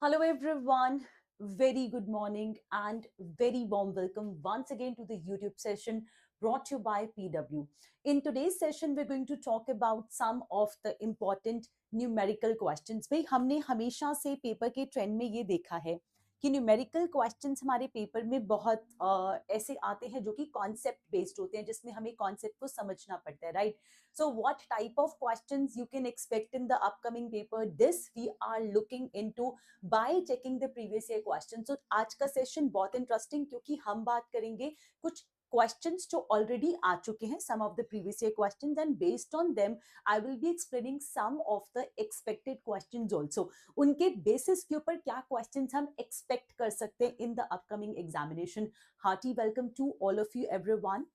Hello, everyone. Very good morning and very warm welcome once again to the YouTube session brought to you by PW. In today's session, we're going to talk about some of the important numerical questions. भाई हमने हमेशा से paper के trend में ये देखा है कि न्यूमेरिकल क्वेश्चंस हमारे पेपर में बहुत ऐसे आते हैं जो कि कॉन्सेप्ट बेस्ड होते हैं जिसमें हमें कॉन्सेप्ट को समझना पड़ता है right. So what type of questions you can expect in the upcoming paper? This we are looking into by checking the previous year questions. So आज का सेशन बहुत इंटरेस्टिंग क्योंकि हम बात करेंगे कुछ questions जो already आ चुके हैं, some of the previous year questions, and based on them I will be explaining some of the expected questions also. उनके basis के ऊपर क्या questions हम expect कर सकते हैं in the upcoming examination. Hearty welcome to all of you everyone.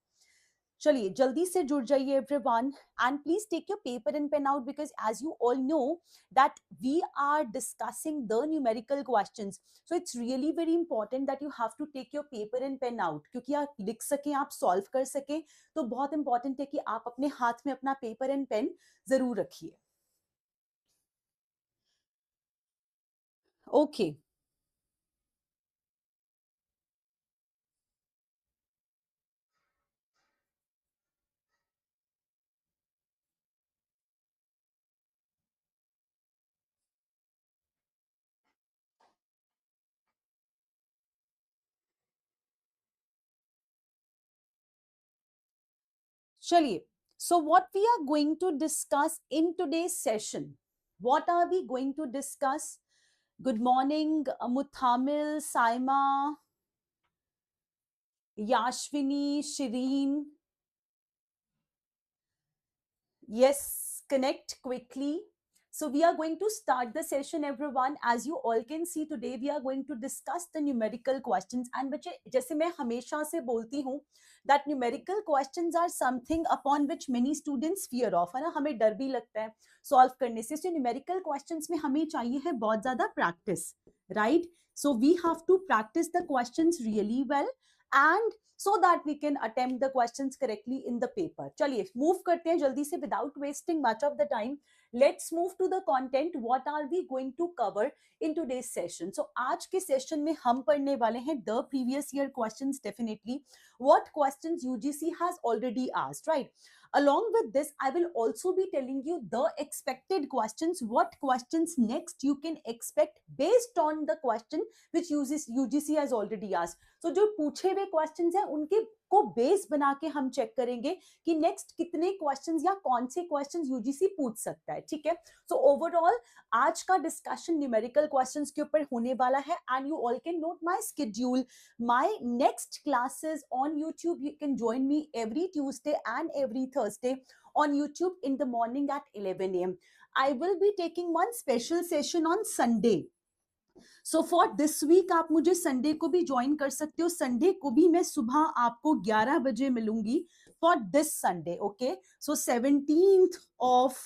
चलिए जल्दी से जुड़ जाइए everyone and please take your paper and pen out because as you all know that we are discussing the numerical questions, so it's really very important that you have to take your paper and pen out क्योंकि आप लिख सकें, आप solve कर सकें. तो बहुत important है कि आप अपने हाथ में अपना पेपर एंड पेन जरूर रखिए. ओके चलिए. So what we are going to discuss in today's session, what are we going to discuss? Good morning, Muthamil, Saima, Yashvini, Shireen. Yes, connect quickly. So we are going to start the session, everyone. As you all can see today, we are going to discuss the numerical questions. And बच्चे जैसे मैं हमेशा से बोलती हूँ that numerical questions are something upon which many students fear of, है ना, हमें डर भी लगता है solve करने से. So numerical questions में हमें चाहिए है बहुत ज़्यादा practice, right? So we have to practice the questions really well and so that we can attempt the questions correctly in the paper. चलिए move करते हैं जल्दी से without wasting much of the time. Let's move to the content. What are we going to cover in today's session? So आज के session में हम पढ़ने वाले हैं the previous year questions definitely. What questions UGC has already asked, right? Along with this, I will also be telling you the expected questions. What questions next you can expect based on the question which UGC has already asked. So जो पूछे हुए questions हैं उनके को base बना के हम check करेंगे कि नेक्स्ट कितने क्वेश्चंस या कौन से क्वेश्चंस यूजीसी पूछ सकता है. ठीक है. सो ओवरऑल आज का डिस्कशन न्यूमेरिकल क्वेश्चंस के ऊपर होने वाला है and you all can note my schedule. My next classes on YouTube, you can join me every Tuesday and every Thursday on YouTube in the morning at 11 a.m. I will be taking one special session on Sunday. So for this week आप मुझे Sunday को भी join कर सकते हो. Sunday को भी मैं सुबह आपको 11 बजे मिलूंगी for this Sunday. Okay. So 17th of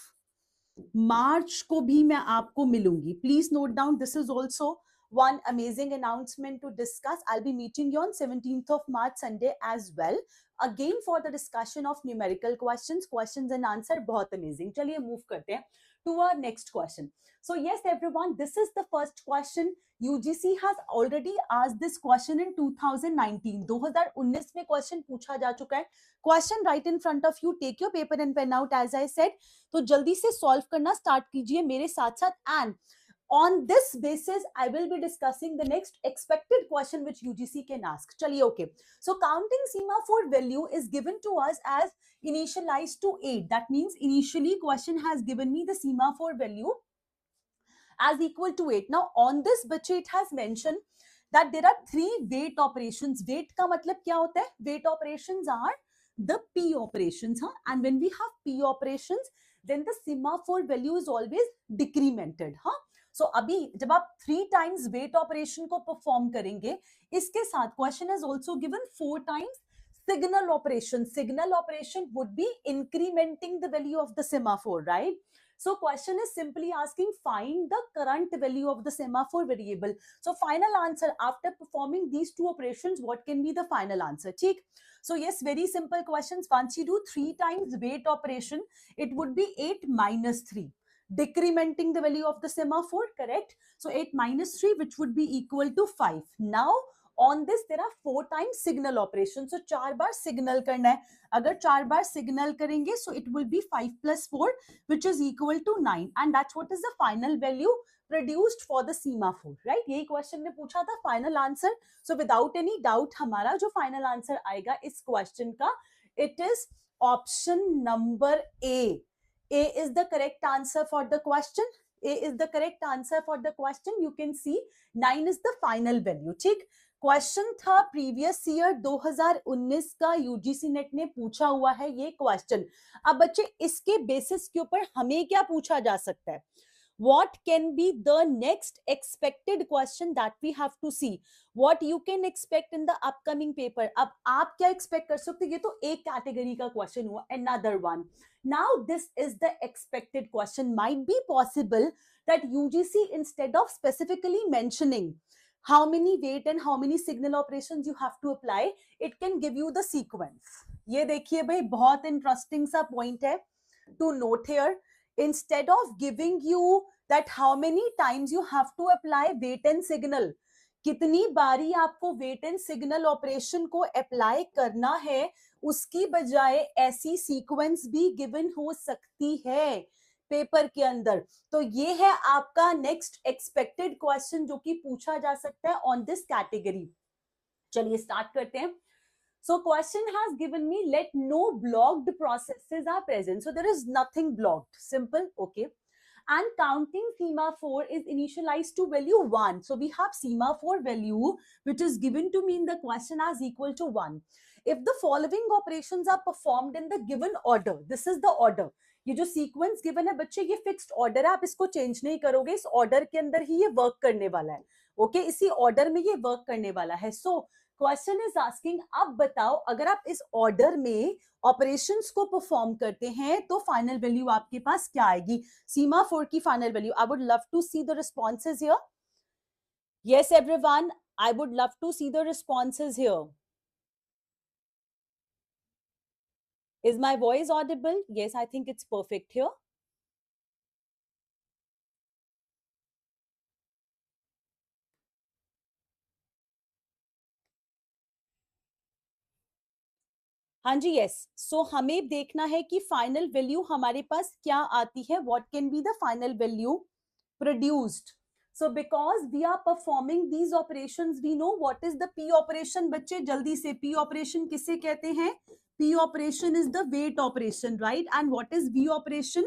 March को भी मैं आपको मिलूंगी. Please note down, this is also one amazing announcement to discuss. I'll be meeting you on 17th of March Sunday as well, again for the discussion of numerical questions and answer. बहुत amazing. चलिए move करते हैं to our next question. So yes everyone, this is the first question. UGC has already asked this question in 2019. 2019 में question पूछा जा चुका है. Question right in front of you. Take your paper and pen out as I said. तो जल्दी से solve करना start कीजिए मेरे साथ साथ. And on this basis I will be discussing the next expected question which UGC can ask. चलिए okay. So counting semaphore value is given to us as initialized to 8. That means initially question has given me the semaphore value as equal to 8. Now on this बच्चे it has mentioned that there are 3 weight operations. Weight का मतलब क्या होता है? Weight operations are the P operations, huh? And when we have P operations, then the semaphore value is always decremented, huh? So अभी जब आप 3 times weight operation को perform करेंगे, इसके साथ question has also given 4 times signal operation. Signal operation would be incrementing the value of the semaphore, right? So question is simply asking find the current value of the semaphore variable. So final answer after performing these 2 operations, what can be the final answer? ठीक. So yes, very simple questions. Once you do 3 times weight operation, it would be 8 minus 3. decrementing the value of the semaphore, correct? So 8 minus 3, which would be equal to 5. Now on this there are 4 times signal operation, so 4 bar signal करना है. अगर 4 बार signal करेंगे, so it will be 5 plus 4, which is equal to 9, and that's what is the final value produced for the semaphore, right? यही question ने पूछा था, final answer. So without any doubt हमारा जो final answer आएगा इस question का, it is option number A. A is the correct answer for the question. A is the correct answer for the question. You can see 9 is the final value. ठीक, question था previous year 2019 का, UGC net ने पूछा हुआ है ये question. अब बच्चे इसके बेसिस के ऊपर हमें क्या पूछा जा सकता है? What can be the next expected question that we have to see? What you can expect in the upcoming paper? अब आप क्या expect कर सकते हो? ये तो एक कैटेगरी का क्वेश्चन हुआ. Another one. Now this is the expected question. Might be possible that UGC, instead of specifically mentioning how many weight and how many signal operations you have to apply, it can give you the sequence. ये देखिए भाई, बहुत interesting सा point है to note here. Instead of giving you that how many times you have to apply weight and signal, कितनी बारी आपको wait and signal operation को अप्लाई करना है, उसकी बजाय ऐसी सीक्वेंस भी गिवन हो सकती है पेपर के अंदर. तो ये है आपका नेक्स्ट एक्सपेक्टेड क्वेश्चन जो कि पूछा जा सकता है ऑन दिस कैटेगरी. चलिए स्टार्ट करते हैं. So question has given me, let no blocked processes are present. So there is nothing blocked. Simple. Okay. And counting semaphore is initialized to value 1. So we have semaphore value which is given to me in the question as equal to 1. If the following operations are performed in the given order, this is the order. ये जो sequence given है बच्चे, ये fixed order है, आप इसको change नहीं करोगे, इस ऑर्डर के अंदर ही ये वर्क करने वाला है. ओके, इसी ऑर्डर में ये वर्क करने वाला है. सो क्वेश्चन इज आस्किंग, अब बताओ अगर आप इस ऑर्डर में ऑपरेशंस को परफॉर्म करते हैं तो फाइनल वैल्यू आपके पास क्या आएगी? सीमाफोर की final value. I would love to see the responses here. Yes everyone, I would love to see the responses here. Is my voice audible? Yes, I think it's perfect here. हाँ जी, yes. सो हमें देखना है कि final value हमारे पास क्या आती है. What can be the final value produced? So because we are performing these operations, we know what is the P operation. बच्चे जल्दी से, पी ऑपरेशन किसे कहते हैं? P operation is the weight operation, right? And what is V operation?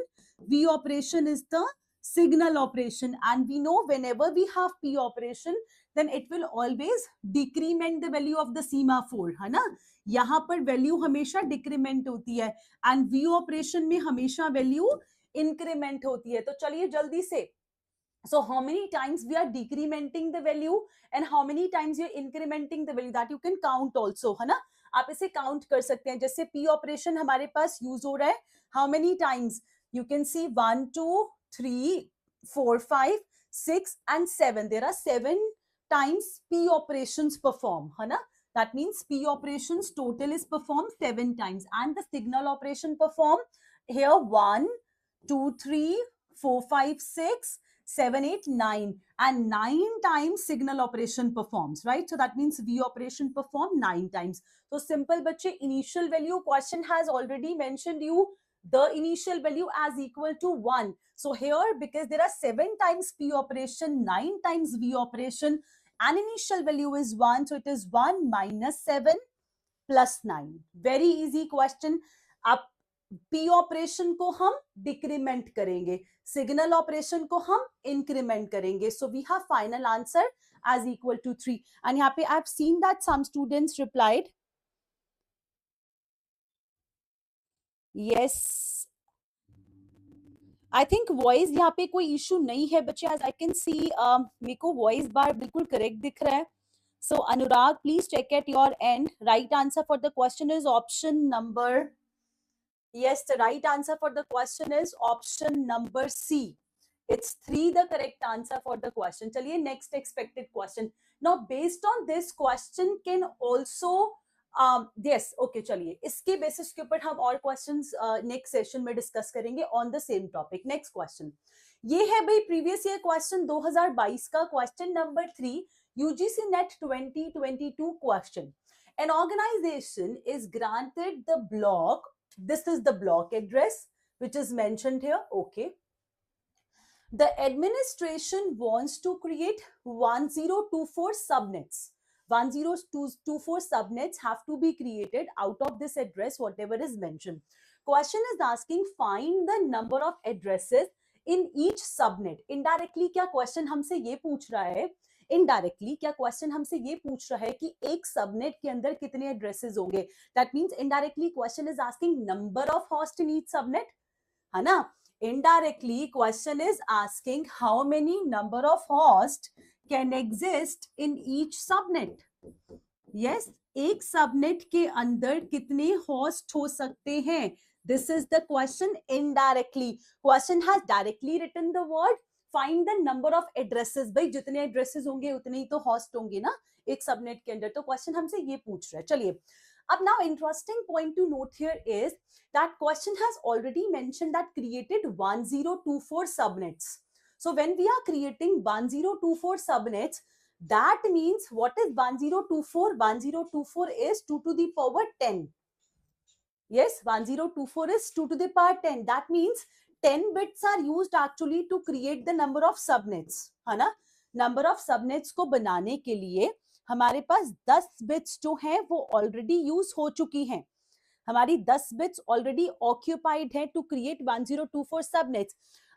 V operation is the signal operation. And we know whenever we have P operation, then it will always decrement the value of the semaphore, है ना? यहाँ पर value हमेशा decrement होती है, and V operation में हमेशा value increment होती है. तो चलिए जल्दी से, so how many times we are decrementing the value and how many times you are incrementing the value, that you can count also, है ना? आप इसे काउंट कर सकते हैं. जैसे P ऑपरेशन हमारे पास यूज हो रहा है, how many times? You can see 1 2 3 4 5 6 and 7. There are 7 times P operations perform, है ना? That means P operations total is performed 7 times, and the signal operation perform here 1 2 3 4 5 6 7 8 9, and 9 times signal operation performs, right? So that means V operation perform 9 times. So simple बच्चे, initial value question has already mentioned you the initial value as equal to 1. So here, because there are 7 times P operation, 9 times V operation, and initial value is 1, so it is 1 minus 7 plus 9. Very easy question. अब P operation को हम decrement करेंगे, signal operation को हम increment करेंगे. So we have final answer as equal to 3. And यहाँ पे I've seen that some students replied yes. I think voice यहाँ पे कोई इशू नहीं है बच्चे, as I can see मेरे को वॉइस बार बिल्कुल करेक्ट दिख रहा है. So Anurag, please check at your end. Right answer for the question is option number, yes, the right answer for the question is option number C. It's 3 the correct answer for the question. चलिए next expected question. Now based on this question can also yes okay, चलिए इसके basis के ऊपर हम और questions next session में discuss करेंगे on the same topic. Next question ये है भाई प्रीवियस ईयर क्वेश्चन 2022 का question number 3, UGC net 2022 question. An organization is granted the block, this is the block address which is mentioned here, okay. The administration wants to create 1024 subnets. 1024 subnets have to be created out of this address, whatever is mentioned. Question is asking find the number of addresses in each subnet. Indirectly क्या question हमसे ये पूछ रहा है, indirectly क्या question हमसे ये पूछ रहा है कि एक सबनेट के अंदर कितने एड्रेसेस होंगे. That means indirectly question is asking number of host in each subnet, है ना. Indirectly question is asking how many number of host can exist in each subnet. Yes, एक सबनेट के अंदर कितने होस्ट हो सकते हैं. This is the question indirectly. Question has directly written the word find the number of addresses. भाई जितने addresses होंगे उतने ही तो होस्ट होंगे ना एक सबनेट के अंदर. तो क्वेश्चन हमसे ये पूछ रहा है. चलिए अब now interesting point to note here is that question has already mentioned that created 1024 subnets. So when we are creating 1024 subnets, that means what is 1024? 1024 is 2 to the power 10. Yes, 1024 is 2 to the power 10. That means 10 bits are used actually to create the number of subnets, है ना. Number of subnets को बनाने के लिए हमारे पास 10 bits जो हैं वो ऑलरेडी यूज हो चुकी हैं. हमारी 10 बिट्स ऑलरेडी ऑक्यूपाइड है टू क्रिएट 1024 सबनेट्स.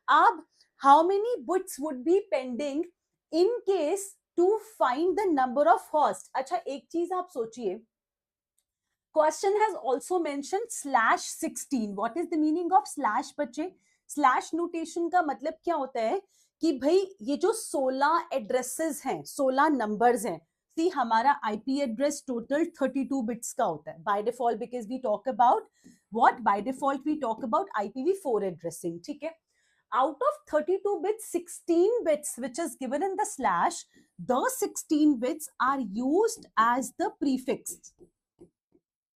अब how many bits would be pending in case to find the number of host. अच्छा एक चीज आप सोचिए, question has also mentioned /16. What is the meaning of slash बच्चे? स्लैश नोटेशन का मतलब क्या होता है कि भाई ये जो 16 एड्रेसेस हैं, 16 नंबर्स हैं. सी हमारा आईपी एड्रेस टोटल 32 बिट्स का होता है by default, because we talk about what, by default we talk about IPv4 addressing. ठीक है. Out of 32 bits, 16 bits which is given in the slash, those 16 bits are used as the prefix.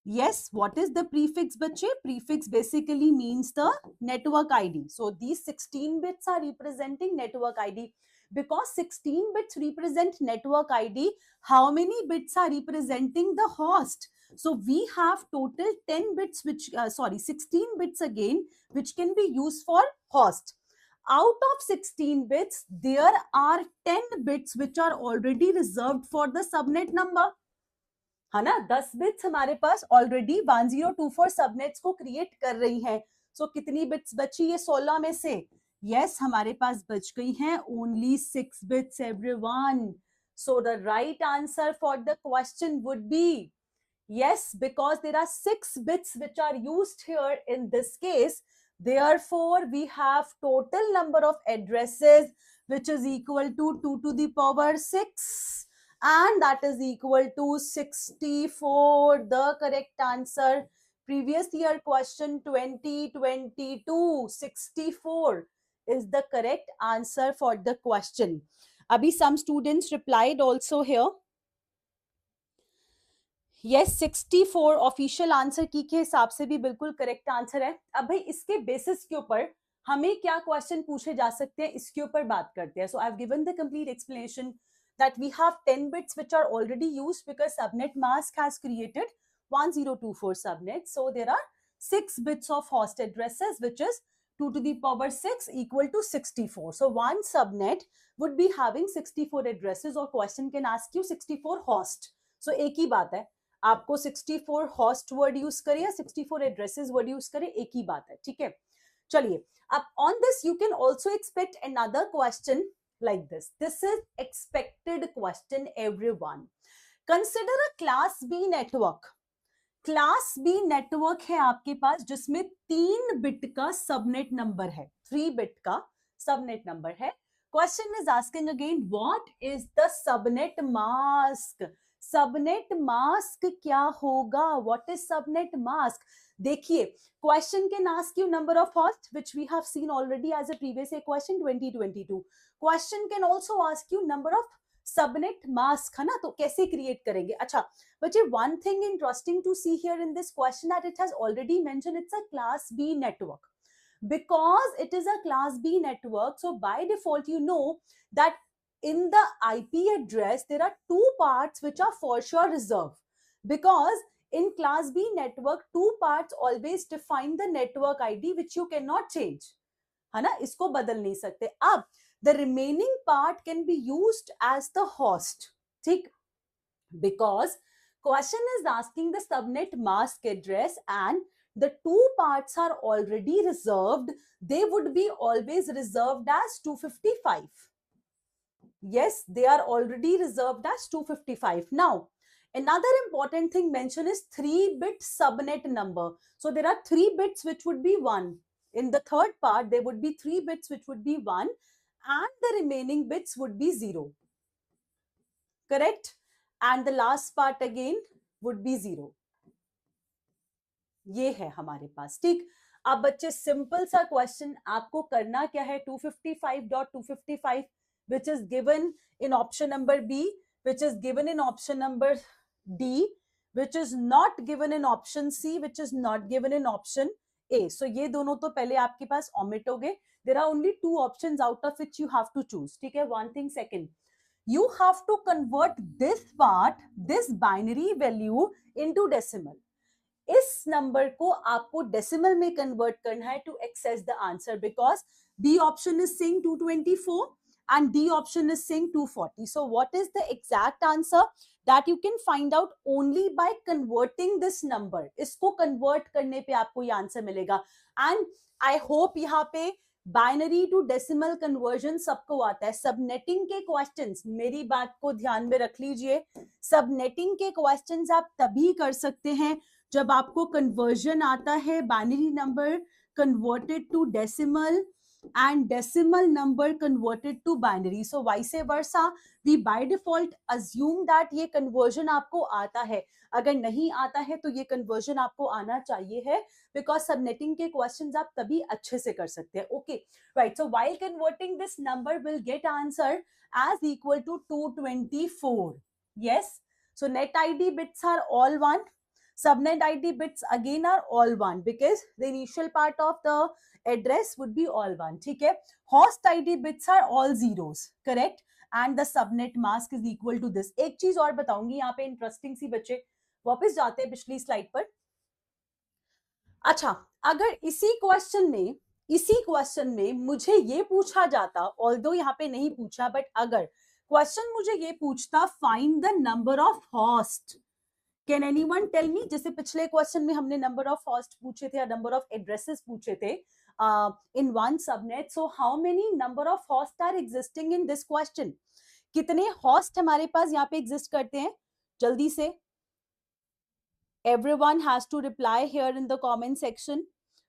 Yes, what is the prefix bache? Prefix basically means the network ID. So these 16 bits are representing network ID. Because 16 bits represent network ID, how many bits are representing the host? So we have total 10 bits which 16 bits again which can be used for host. Out of 16 bits, there are 10 bits which are already reserved for the subnet number. है ना. 10 bits हमारे पास already 1024 subnets को create कर रही हैं. सो कितनी bits बची है 16 में से? यस, हमारे पास बच गई हैं only 6 bits everyone. So the right answer for the question would be yes, because there are 6 bits which are used here in this case. Therefore, we have total number of addresses which is equal to 2 to the power 6 and that is equal to 64. The correct answer, previous year question 2022, 64 is the correct answer for the question. Abhi some students replied also here. Yes 64 official answer की के हिसाब से भी बिल्कुल correct answer है. अब भाई इसके बेसिस के ऊपर हमें क्या क्वेश्चन पूछे जा सकते हैं इसके ऊपर बात करते हैं. So I have given the complete explanation that we have 10 bits which are already used because subnet mask has created 1024 subnets. So there are 6 bits of host addresses which is 2 to the power 6 equal to 64. So one subnet would be having 64 addresses or question can ask you 64 host. So एक ही बात है, आपको 64 host word use करे या 64 addresses word use करे, एक ही बात है. ठीक है. चलिए अब on this you can also expect another question like this. This is expected question everyone. Consider a class B network. Class B network है आपके पास जिसमें 3 बिट का सबनेट नंबर है, 3 बिट का सबनेट नंबर है. Question is asking again what is the subnet mask. Subnet mask क्या होगा? What is subnet mask? देखिए question can ask you number of host which we have seen already as a previous question 2022. Question can also ask you number of subnet mask है ना, तो कैसे create करेंगे? अच्छा बच्चे, one thing interesting to see here in this question that it has already mention it's a class B network. Because it is a class B network, so by default you know that in the IP address there are two parts which are for sure reserved, because in class B network two parts always define the network ID which you cannot change, है ना, इसको बदल नहीं सकते. अब the remaining part can be used as the host, ठीक, because question is asking the subnet mask address and the two parts are already reserved, they would be always reserved as 255. Yes, they are already reserved as 255. Now, another important thing mentioned is 3-bit subnet number. So there are 3 bits which would be 1. In the third part, there would be 3 bits which would be 1 and the remaining bits would be 0. Correct? And the last part again would be 0. ये है हमारे पास, ठीक. अब बच्चे simple सा question आपको करना क्या है, 255.255 which is given in option number B, which is given in option number D, which is not given in option C, which is not given in option A. So ये दोनों तो पहले आपके पास omit हो गए. There are only 2 options out of which you have to choose. ठीक है, one thing. Second, you have to convert this part, this binary value into decimal. इस नंबर को आपको डेसिमल में कन्वर्ट करना है to access the answer, because B option is saying 224 and D option is saying 240. So what is the exact answer? That you can find out only by converting this number. इसको convert करने पे आपको ये answer मिलेगा. And I hope यहाँ पे binary to decimal conversion सबको आता है. सबनेटिंग के क्वेश्चंस, मेरी बात को ध्यान में रख लीजिए, सबनेटिंग के क्वेश्चंस आप तभी कर सकते हैं जब आपको कन्वर्जन आता है, binary number converted to decimal and decimal number converted to binary. So vice versa, we by default assume that ये conversion आपको आता है. अगर नहीं आता है तो ये conversion आपको आना चाहिए है, because subnetting के questions आप तभी अच्छे से कर सकते हैं. Okay, right. So while converting this number will get answer as equal to 224. Yes. So net ID bits are all 1. Subnet ID bits again are all 1 because the initial part of the address would be all 1. ठीक है. Host ID bits are all zeros, correct? And the subnet mask is equal to this. एक चीज और बताऊंगी यहाँ पे interesting सी, बच्चे वापस जाते हैं पिछली स्लाइड पर. अच्छा, अगर इसी क्वेश्चन में मुझे ये पूछा जाता, ऑल्दो यहाँ पे नहीं पूछा, बट अगर क्वेश्चन मुझे ये पूछता, find the number of host, can anyone tell me? जैसे पिछले क्वेश्चन में हमने नंबर ऑफ हॉस्ट पूछे थे या नंबर ऑफ एड्रेसेस पूछे थे in one subnet. So how many number of host are existing in this question? कितने हॉस्ट हमारे पास यहाँ पे एग्जिस्ट करते हैं? जल्दी से everyone has to reply here in the comment section.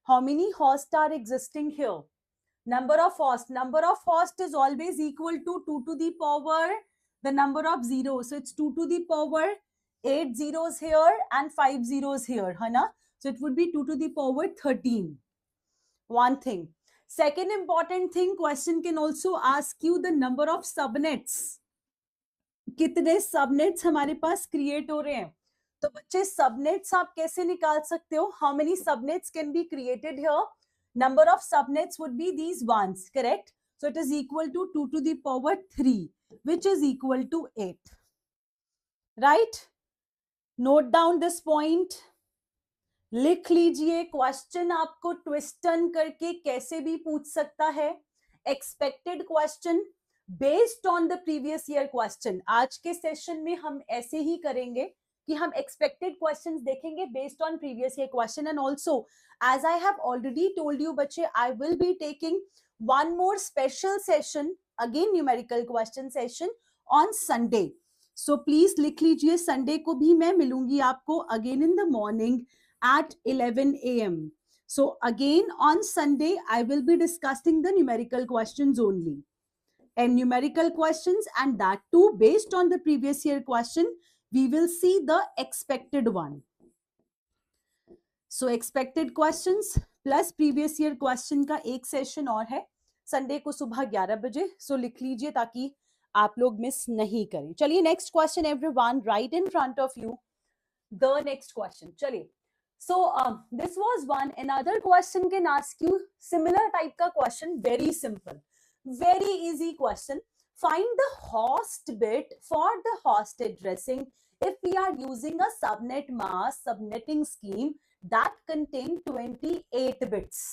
How many hosts are existing here? Number of host is always equal to 2 to the power the number of zeros. So it's 2 to the power 8 zeros here and 5 zeros here, है ना? So it would be 2 to the power 13. One thing. Second important thing, question can also ask you the number of subnets. कितने subnets हमारे पास create हो रहे हैं? तो बच्चे subnets आप कैसे निकाल सकते हो? How many subnets can be created here? Number of subnets would be these ones, correct? So it is equal to 2 to the power 3 which is equal to 8. Right? Note down this point, लिख लीजिए. Question आपको twist turn करके कैसे भी पूछ सकता है. Expected question based on the previous year question. आज के सेशन में हम ऐसे ही करेंगे कि हम एक्सपेक्टेड क्वेश्चंस देखेंगे based on previous year question. And also as I have already told you बच्चे, I will be taking one more special session, again numerical question session on Sunday. So please लिख लीजिए, Sunday को भी मैं मिलूंगी आपको again in the morning at 11 a.m. So again on Sunday, I will be discussing the numerical questions only. And numerical questions, and that too based on the previous year question, we will see the expected one. So expected questions plus previous year question का एक session और है Sunday को सुबह 11 बजे. So लिख लीजिए ताकि आप लोग मिस नहीं करें. चलिए next question everyone, right in front of you the next question. चलिए, so this was one. Another question can ask you similar type का question, very simple, very easy question. Find the host bit for the host addressing if we are using a subnet mask subnetting scheme that contain 28 bits.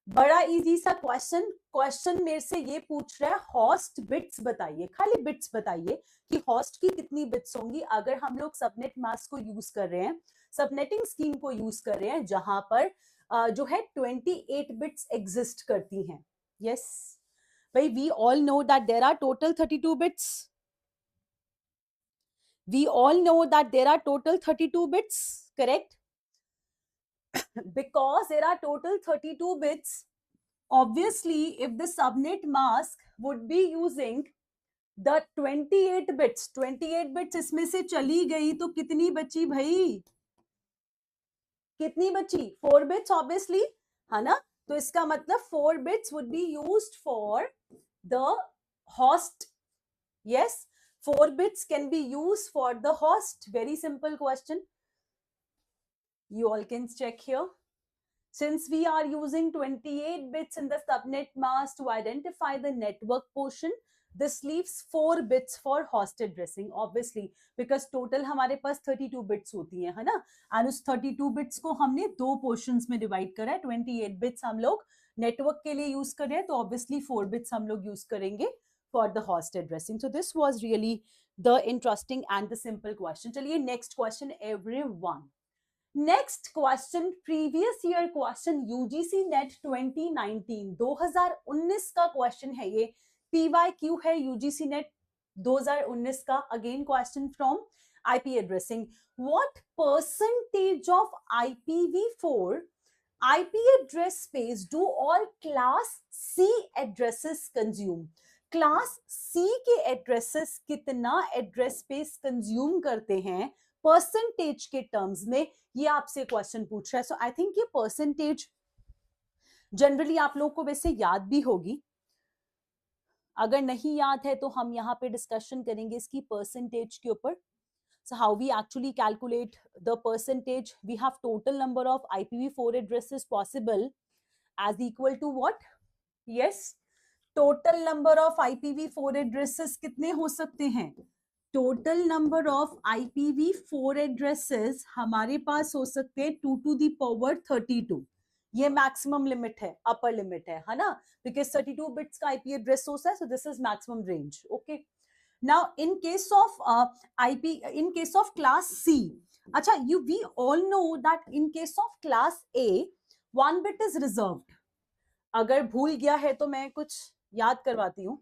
बड़ा easy सा question मेरे से ये पूछ रहा है host bits बताइए, खाली बिट्स बताइए कि होस्ट की कितनी बिट्स होंगी अगर हम लोग सबनेट मास्क को यूज कर रहे हैं, सबनेटिंग स्कीम को यूज कर रहे हैं जहां पर जो है 28 बिट्स एग्जिस्ट करती हैं. यस भाई, we all know that there are total 32 bits. We all know that there are total 32 bits, correct? Because there are total 32 bits, obviously if the subnet mask would be using the 28 bits, 28 bits इसमें से चली गई तो कितनी बची भाई? कितनी बची? 4 bits obviously, है ना? तो इसका मतलब 4 bits would be used for the host. Yes, 4 bits can be used for the host. Very simple question. You all can check here. Since we are using 28 bits in the subnet mask to identify the network portion, this leaves 4 bits for host addressing, obviously, because total हमारे पास 32 bits होती हैं, है ना? और उस 32 bits को हमने दो portions में divide करा है. 28 bits हम लोग network के लिए use कर रहे हैं, तो obviously 4 bits हम लोग use करेंगे for the host addressing. So this was really the interesting and the simple question. चलिए next question everyone. Next question, previous year question, UGC net 2019 2019 का क्वेश्चन है ये. पीवाईक्यू है यूजीसी नेट 2019 का. Again question from IP addressing. What percentage of IPv4 IP address space do all class C addresses consume? Class C के addresses कितना address space consume करते हैं percentage के टर्म्स में, ये आपसे क्वेश्चन पूछ रहा है. सो आई थिंक ये परसेंटेज जनरली आप लोगों को वैसे याद भी होगी. अगर नहीं याद है तो हम यहाँ पे डिस्कशन करेंगे इसकी परसेंटेज के ऊपर. So how we actually calculate the percentage? We have total number of IPv4 addresses possible as equal to what? Yes, total number of IPv4 addresses कितने हो सकते हैं? Total number of IPv4 addresses हमारे पास हो सकते हैं 2 to the power 32. ये maximum limit है, अपर लिमिट है ना? बिकॉज 32 बिट्स का IP एड्रेस होता है, so this is maximum range. Okay, now in case of class C, अच्छा, we all know that in case of class A 1 bit is reserved. अगर भूल गया है तो मैं कुछ याद करवाती हूँ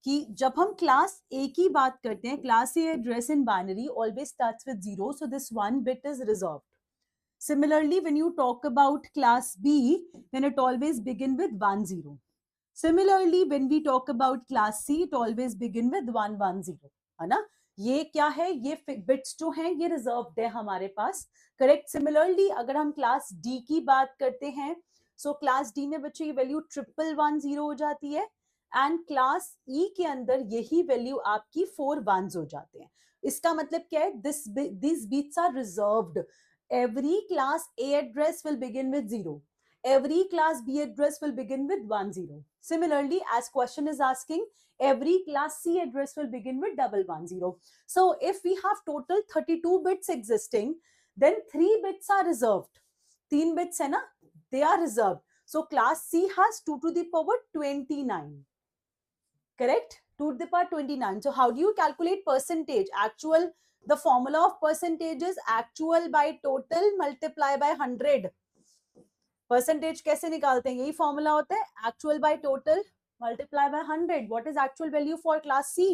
कि जब हम क्लास A की बात करते हैं, class A address in binary always starts with 0, so this 1 bit is reserved. Similarly, when you talk about class B, then it always begin with 1 0. Similarly, when we talk about class C, it always begin with 1 1 0, है ना? ये क्या है? ये bits जो हैं ये reserved है हमारे पास, करेक्ट? सिमिलरली अगर हम क्लास D की बात करते हैं, सो क्लास D में बच्चे ये वैल्यू 111 हो जाती है, एंड क्लास E के अंदर यही वैल्यू आपकी 4 1s हो जाते हैं. इसका मतलब क्या है? This bits are reserved. Every class A address will begin with 0. Every class B address will begin with 1 0. Similarly, as question is asking, every class C address will begin with 110. So if we have total 32 bits existing, then 3 bits are reserved. 3 bits है ना? They are reserved. So class C has 2 to the power 29. Correct? 2 to the power 29. So how do you calculate percentage? Actual, the formula of percentage is actual by total multiply by 100. Percentage कैसे निकालते हैं? यही formula होता है, actual by total multiply by 100. What is actual value for class C?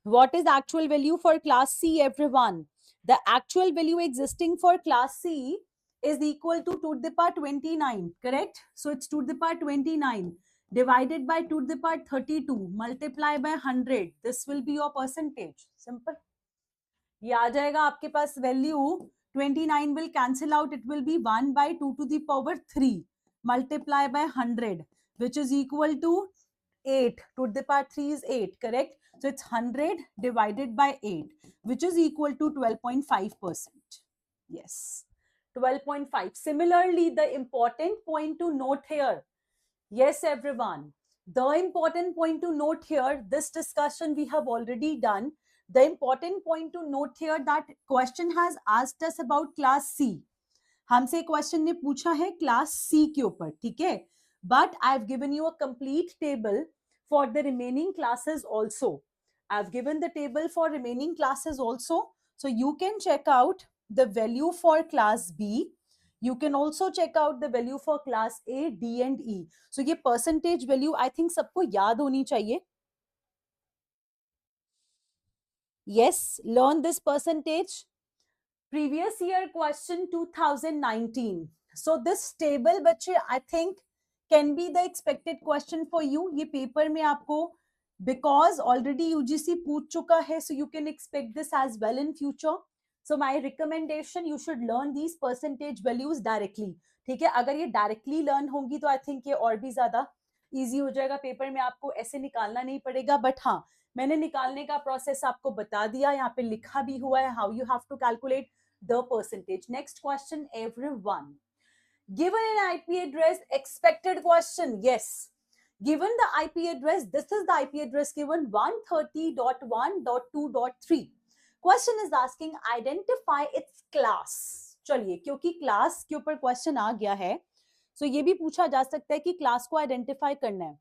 What is actual value for class C, everyone? The actual value existing for class C is equal to 2 to the power 29, correct? So it's 2 to the power 29 divided by 2 to the power 32 multiply by 100. This will be your percentage. Simple. ये आ जाएगा आपके पास value. 29 will cancel out. It will be 1 by 2 to the power 3 multiply by 100. which is equal to 8. 2 to the power 3 is 8, correct? So it's 100 divided by 8, which is equal to 12.5%. Yes, 12.5. Similarly, the important point to note here, yes, everyone, the important point to note here, this discussion we have already done. The important point to note here that question has asked us about class C. हमसे question ने पूछा है class C के ऊपर, ठीक है? But I have given you a complete table for the remaining classes also. I have given the table for remaining classes also, so you can check out the value for class B. You can also check out the value for class A, D and E. So ये percentage value I think सबको याद होनी चाहिए. Yes, learn this percentage. Previous year question 2019. So this table बच्चे I think can be the expected question for you. ये paper में आपको because already UGC पूछ चुका है, so you can expect this as well in future. So my recommendation, you should learn these percentage values directly. ठीक है, अगर ये directly learn होंगी तो I think ये और भी ज्यादा easy हो जाएगा, पेपर में आपको ऐसे निकालना नहीं पड़ेगा. बट हाँ, मैंने निकालने का प्रोसेस आपको बता दिया, यहाँ पे लिखा भी हुआ है how you have to calculate the percentage. Next question, everyone. Given an IP address, expected question, yes. Given the IP address, this is the IP address given 130.1.2.3. Question is asking identify its class. चलिए, क्योंकि class के ऊपर question आ गया है, सो ये भी पूछा जा सकता है कि क्लास को आइडेंटिफाई करना है.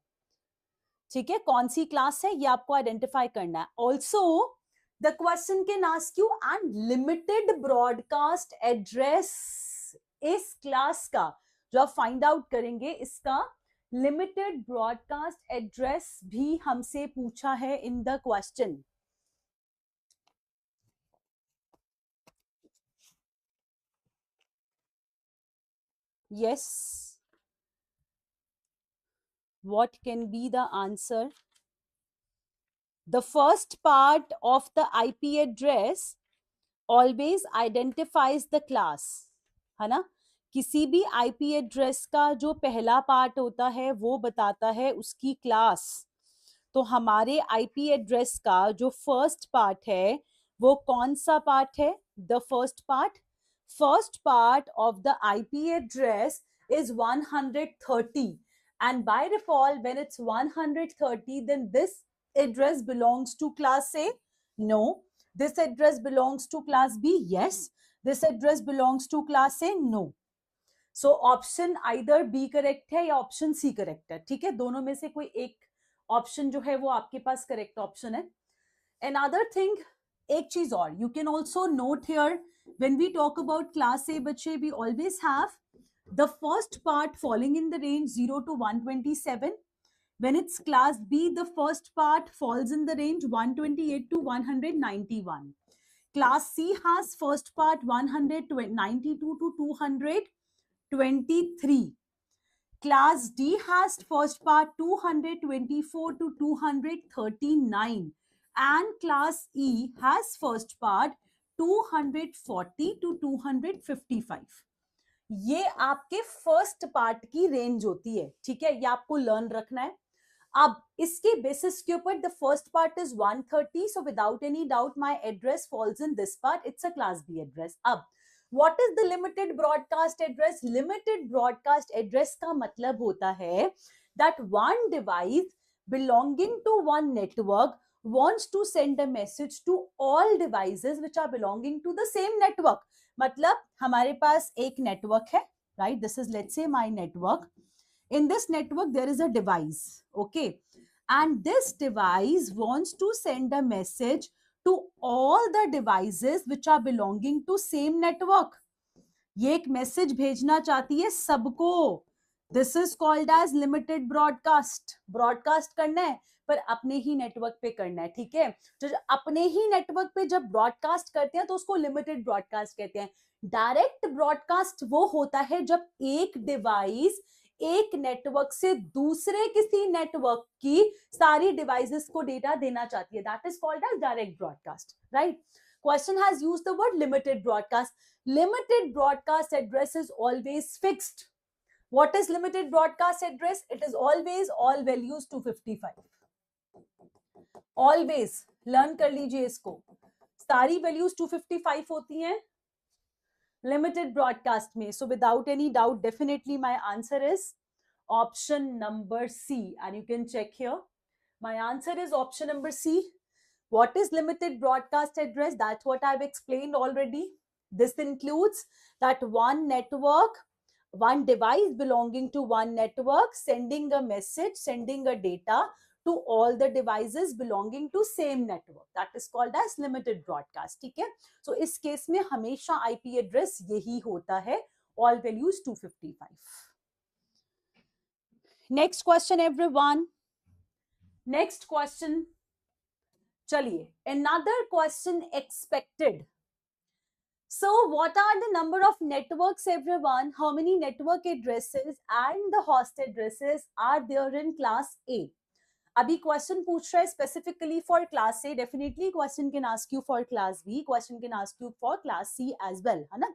ठीक है, कौन सी क्लास है ये आपको आइडेंटिफाई करना है. Also the question can ask you and limited broadcast address इस क्लास का, जो आप फाइंड आउट करेंगे, इसका लिमिटेड ब्रॉडकास्ट एड्रेस भी हमसे पूछा है in the question. Yes. What can be the answer? The first part of the IP address always identifies the class, है ना? किसी भी IP address का जो पहला पार्ट होता है वो बताता है उसकी क्लास. तो हमारे IP address का जो फर्स्ट पार्ट है वो कौन सा पार्ट है? The first part of the IP address is 130, and by default when it's 130 then this address belongs to class A. No. This address belongs to class B. Yes. This address belongs to class A. No. So option either B correct है या option C correct है. ठीक है, दोनों में से कोई एक ऑप्शन जो है वो आपके पास करेक्ट ऑप्शन है. Another thing, एक चीज और, you can also note here when we talk about class A बच्चे, we always have the first part falling in the range 0 to 127. When it's class B, the first part falls in the range 128 to 191. Class C has first part 192 to 223. Class D has first part 224 to 239. And class E has first part 240 to 255. ये आपके first part की range होती है. ठीक है, ये आपको learn रखना है. अब इसके बेसिस के ऊपर the first part is 130, so without any doubt my address falls in this part, it's a class B address. अब what is the limited broadcast address? Limited broadcast address का मतलब होता है that one device belonging to one network wants to send a message to all devices which are belonging to the same network. मतलब हमारे पास एक network है, right? This is, let's say, my network. In this network there is a device, okay, and this device wants to send a message to all the devices which are belonging to same network. ये एक message भेजना चाहती है सबको. This is called as limited broadcast. Broadcast करना है पर अपने ही नेटवर्क पे करना है. ठीक है, तो अपने ही नेटवर्क पे जब ब्रॉडकास्ट करते हैं तो उसको लिमिटेड ब्रॉडकास्ट कहते हैं. डायरेक्ट ब्रॉडकास्ट वो होता है जब एक डिवाइस एक नेटवर्क से दूसरे किसी नेटवर्क की सारी डिवाइसेस को डेटा देना चाहती है. That is called as direct broadcast, right? Question has used the word limited broadcast. Limited broadcast address is always fixed. What is limited broadcast address? It is always all values 255. Always learn कर लीजिए इसको, सारी values 255 होती हैं limited broadcast में. So without any doubt, definitely my answer is option number C. And you can check here. My answer is option number C. What is limited broadcast address? That's what I've explained already. This includes that one network, one device belonging to one network sending a message, sending a data to all the devices belonging to same network. That is called as limited broadcast. ठीक है? So इस case में हमेशा IP address यही होता है, all values 255. Next question everyone. Next question. चलिए, another question expected. So what are the number of networks everyone? How many network addresses and the host addresses are there in class A? अभी question पूछ रहा है specifically for class A. Definitely question can ask you for class B, question can ask you for class C as well, है ना.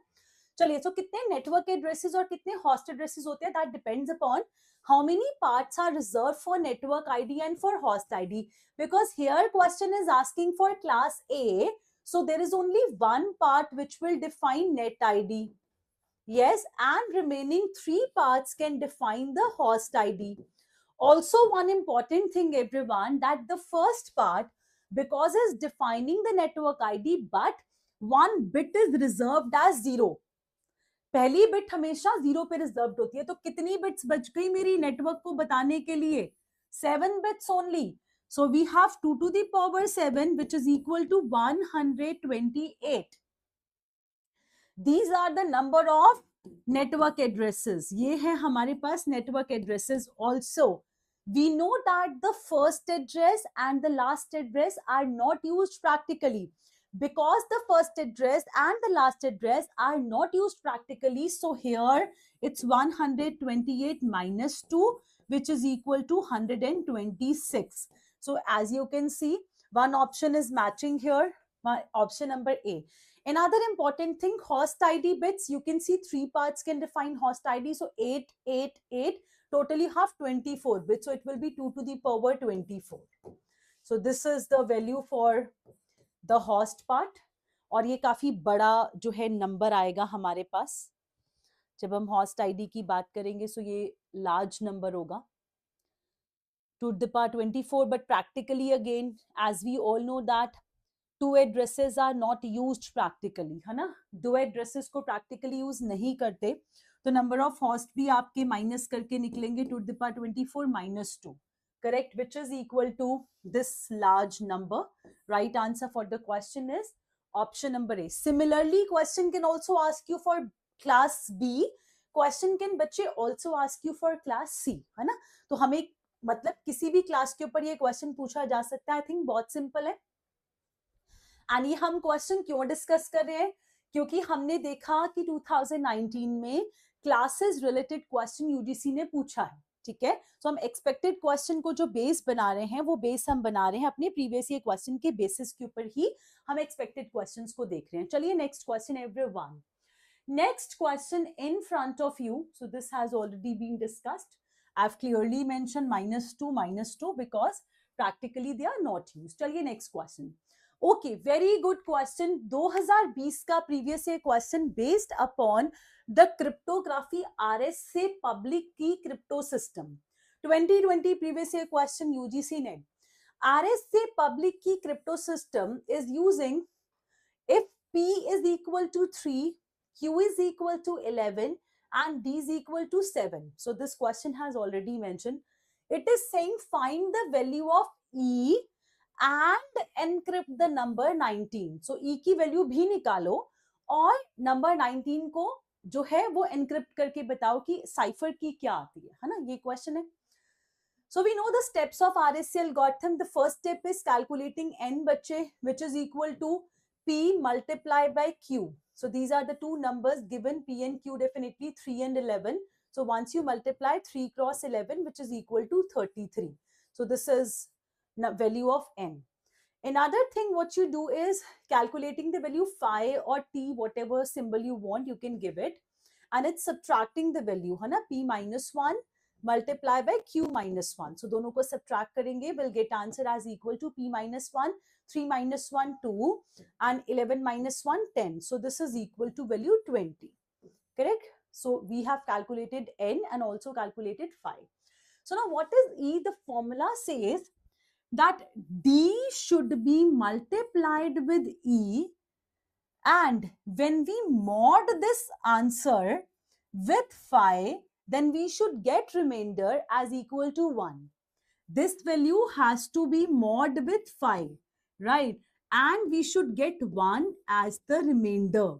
चलिए, तो कितने network addresses और कितने होस्ट एड्रेसेस होते हैं, that depends upon how many parts are reserved for network ID and for host ID, because here question is asking for class A, so there is only one part which will define net ID. Yes, and remaining 3 parts can define the host ID. Also, one important thing everyone, that the first part, because is defining the network ID, but one bit is reserved as 0. पहली bit हमेशा 0 पे reserved होती है. तो कितनी bits बच गई मेरी नेटवर्क को बताने के लिए? 7 bits only. So we have 2 to the power 7, which is equal to 128. These are the number of network addresses. ये है हमारे पास network addresses. Also, we know that the first address and the last address are not used practically. Because the first address and the last address are not used practically, so here it's 128 minus 2, which is equal to 126. So as you can see, one option is matching here, option number A. Another important thing, host ID bits, you can see 3 parts can define host ID. So 8, 8, 8, totally have 24 bits. So it will be 2 to the power 24. So this is the value for the host part. और ये काफी बड़ा जो है number आएगा हमारे पास जब हम host ID की बात करेंगे. सो ये लार्ज नंबर होगा 2 to the power 24. but practically again, as we all know that 2 addresses are not used practically, है ना. 2 addresses को practically use नहीं करते, तो number of host भी आपके माइनस करके निकलेंगे 2 to the power 24 minus 2. Correct, which is equal to this large number. Right answer for the question is option number A. Similarly, question can also ask you for class B. Question can बच्चे also ask you for class C, है ना. तो हमें मतलब किसी भी class के ऊपर ये क्वेश्चन पूछा जा सकता है. आई थिंक बहुत सिंपल है. एंड ये हम क्वेश्चन क्यों डिस्कस कर रहे हैं? क्योंकि हमने देखा कि 2019 में क्लासेस रिलेटेड क्वेश्चन यूजीसी ने पूछा है. ठीक है, सो हम एक्सपेक्टेड क्वेश्चन को जो बेस बना रहे हैं, वो बेस हम बना रहे हैं अपने प्रीवियस ईयर क्वेश्चन के बेसिस के ऊपर ही हम एक्सपेक्टेड क्वेश्चंस को देख रहे हैं. चलिए next question everyone. Next question in front of you. So this has already been discussed. I have clearly mention -2 because practically they are not used. चलिए next question. Okay, very good question. 2020 का previous year question based upon the cryptography RSA public key crypto system. 2020 previous year question UGC ने. RSA public key crypto system is using if P is equal to 3, Q is equal to 11 and D is equal to 7. So this question has already mentioned. It is saying find the value of E and encrypt the number 19. So E की value भी निकालो और number 19 को जो है वो encrypt करके बताओ कि साइफर की क्या आती है ना. ये क्वेश्चन है. So we know the steps of RSA algorithm. The first step is calculating n बच्चे, which is equal to P multiplied by Q. So these are the two numbers given, P and Q, definitely 3 and 11. So once you multiply 3 cross 11, which is equal to 33. So this is value of n. Another thing what you do is calculating the value phi or t, whatever symbol you want, you can give it. and it's subtracting the value, है ना, p minus 1 multiply by q minus 1. So दोनों को subtract करेंगे, we'll get answer as equal to p minus 1, 3 minus 1 2, and 11 minus 1 10. So this is equal to value 20. Correct? So we have calculated n and also calculated phi. So now what is E? The formula says that D should be multiplied with E, and when we mod this answer with phi, then we should get remainder as equal to 1. This value has to be mod with phi, right? And we should get 1 as the remainder.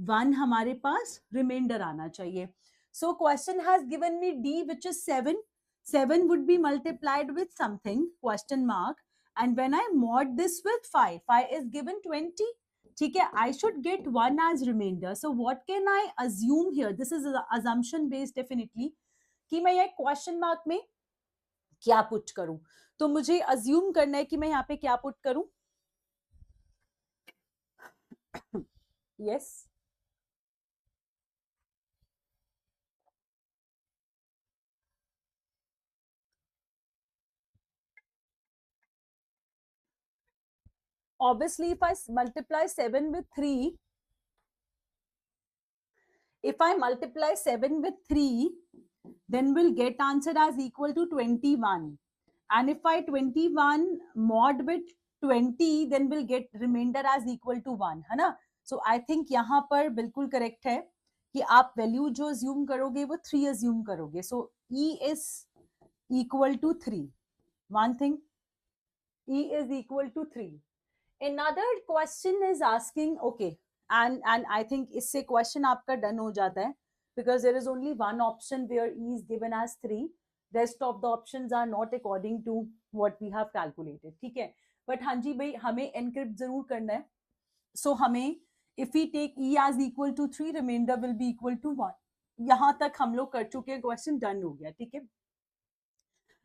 1 हमारे पास remainder आना चाहिए. So question has given me D, which is 7. 7 would be multiplied with something, question mark. And when I mod this with phi, phi is given 20. ठीक है, I should get 1 as remainder. So what can I assume here? This is assumption based definitely. कि मैं ये question mark में क्या put करूं? तो मुझे assume करना है कि मैं यहाँ पे क्या put करूं? Yes. Obviously, if I multiply 7 with 3, if I multiply 7 with 3, then we'll get answer as equal to 21. And if I 21 mod with 20, then we'll get remainder as equal to 1, है ना? So I think यहाँ पर बिल्कुल correct है कि आप value जो assume करोगे वो 3 assume करोगे. So E is equal to 3. One thing, E is equal to 3. Another question is asking, okay, and I think इससे question आपका done हो जाता है, because there is only one option where E is given as 3. Rest of the options are not according to what we have calculated. ठीक है, but हाँ जी भाई हमें encrypt जरूर करना है. So हमें if we take E as equal to 3, remainder will be equal to 1. यहाँ तक हम लोग कर चुके हैं, question done हो गया. ठीक है.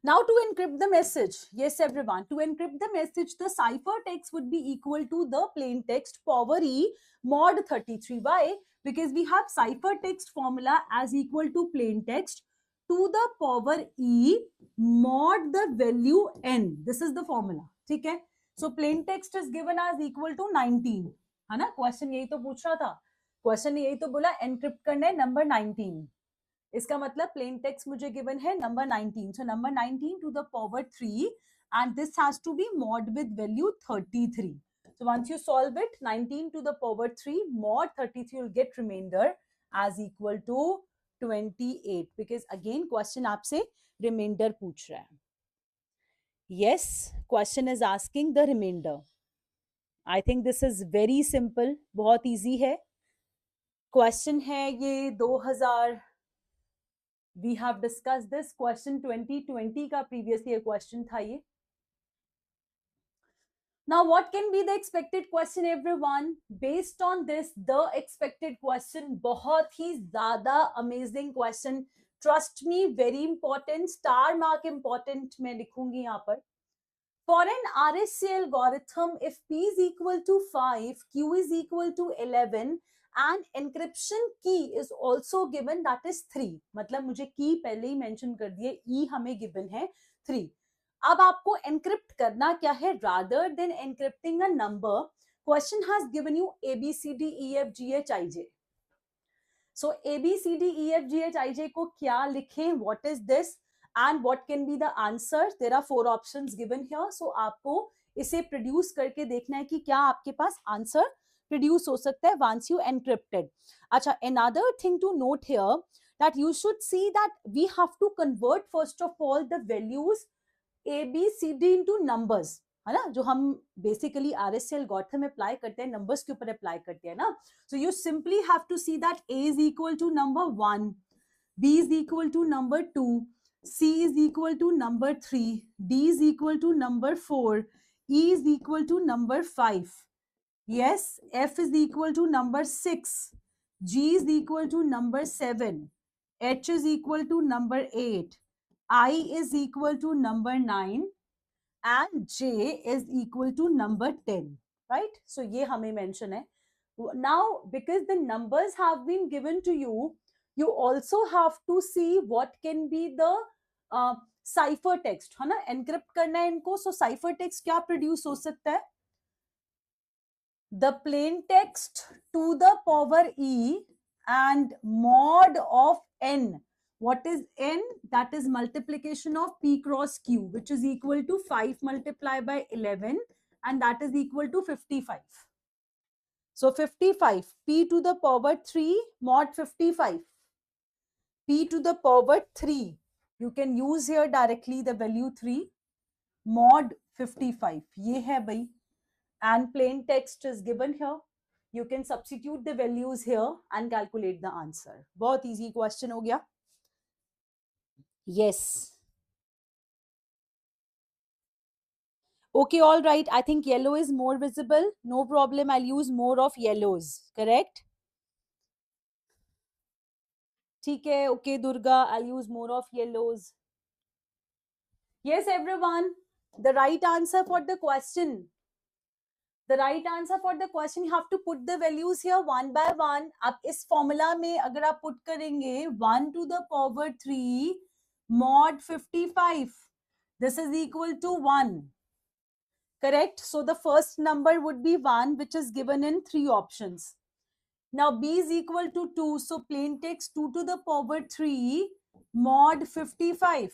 Now to encrypt the message, yes everyone, to encrypt the message, the ciphertext would be equal to the plain text power E mod 33. Why? Because we have ciphertext formula as equal to plain text to the power E mod the value N. This is the formula. ठीक है? So plain text is given as equal to 19. है ना? Question यही तो पूछ रहा था. Question यही तो बोला encrypt करना है number 19. इसका मतलब प्लेन टेक्स्ट मुझे गिवन है number 19. So number 19 to the power 3 and this has to be mod with value 33. So once you solve it, 19 to the power 3 mod 33 will get remainder as equal to 28, because again question आपसे remainder पूछ रहा है. Yes, question is asking the remainder. I think this is very simple, बहुत easy है. Question है ये 2000, we have discussed this question 2020 का previous year question था ये. Now what can be the expected question everyone? Based on this, the expected question बहुत ही ज़्यादा amazing question, trust me, very important, star mark important मैं लिखूंगी यहाँ पर. For an RSA algorithm, if P is equal to 5, Q is equal to 11, and encryption key is also given, that is 3. मतलब मुझे key पहले ही mention कर दिए, E हमें given है 3. अब आपको encrypt करना क्या है? Rather than encrypting a number, question has given you A, B, C, D, E, F, G, H, I, J. So A, B, C, D, E, F, G, H, I, J को क्या लिखें? What is this? And what can be the answer? There are 4 options given here. So आपको इसे produce करके देखना है कि क्या आपके पास answer produce हो सकता है once you encrypted. अच्छा, another thing to note here, that you should see that we have to convert first of all the values A, B, C, D into numbers. है ना, जो हम बेसिकली RSA algorithm अप्लाई करते हैं, numbers के ऊपर apply करते हैं ना. So you simply have to see that A is equal to number 1, B is equal to number 2, C is equal to number 3, D is equal to number 4, E is equal to number 5. Yes, F is equal to number 6, G is equal to number 7, H is equal to number 8, I is equal to number 9, and J is equal to number 10, right? So ये हमें mention है. Now because the numbers have been given to you, you also have to see what can be the cipher text, है ना, encrypt करना है इनको, so cipher text क्या produce हो सकता है? The plain text to the power e and mod of n. What is n? That is multiplication of p cross q, which is equal to 5 multiplied by 11, and that is equal to 55. So 55, p to the power 3 mod 55, p to the power 3. You can use here directly the value 3 mod 55. ये है भाई, and plain text is given here. You can substitute the values here and calculate the answer. बहुत easy question हो गया. Yes. Okay, all right. I think yellow is more visible. No problem. I'll use more of yellows. Correct? ठीक है. Okay, Durga. I'll use more of yellows. Yes, everyone. The right answer for the question. The right answer for the question, you have to put the values here one by one. अब इस formula में अगर आप put करेंगे 1 to the power 3 mod 55, this is equal to 1. Correct? So the first number would be 1, which is given in 3 options. Now b is equal to 2, so plain text 2 to the power 3 mod 55.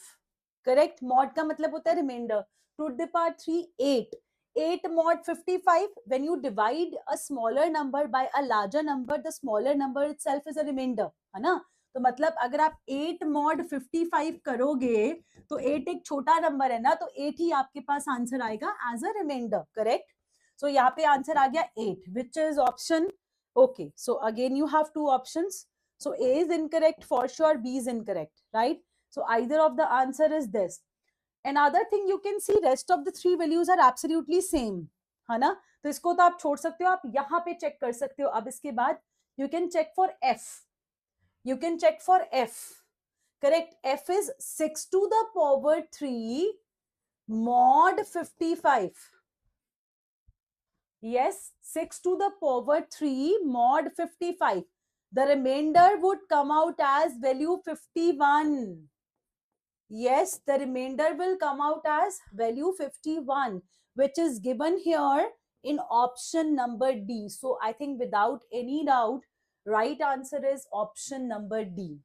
Correct? Mod का मतलब होता है remainder. 2 to the power 3, 8. 8 mod 55. When you divide a smaller number by a larger number, the smaller number itself is a remainder. है ना? तो मतलब अगर आप 8 mod 55 करोगे तो 8 एक छोटा नंबर है ना, तो 8 ही आपके पास आंसर आएगा एज अ रिमाइंडर. करेक्ट? सो यहाँ पे आंसर आ गया 8, which is option. Okay, so again you have two options. So A is incorrect for sure, B is incorrect, right? So either of the answer is this. Another thing you can see, rest of the 3 values are absolutely same, है ना? तो इसको तो आप छोड़ सकते हो, आप यहाँ पे चेक कर सकते हो. अब इसके बाद you can check for F. You can check for F. Correct? F is 6 to the power 3 mod 55. Yes, 6 to the power 3 mod 55. The remainder would come out as value 51. Yes, the remainder will come out as value 51, which is given here in option number D. So I think without any doubt, right answer is option number D.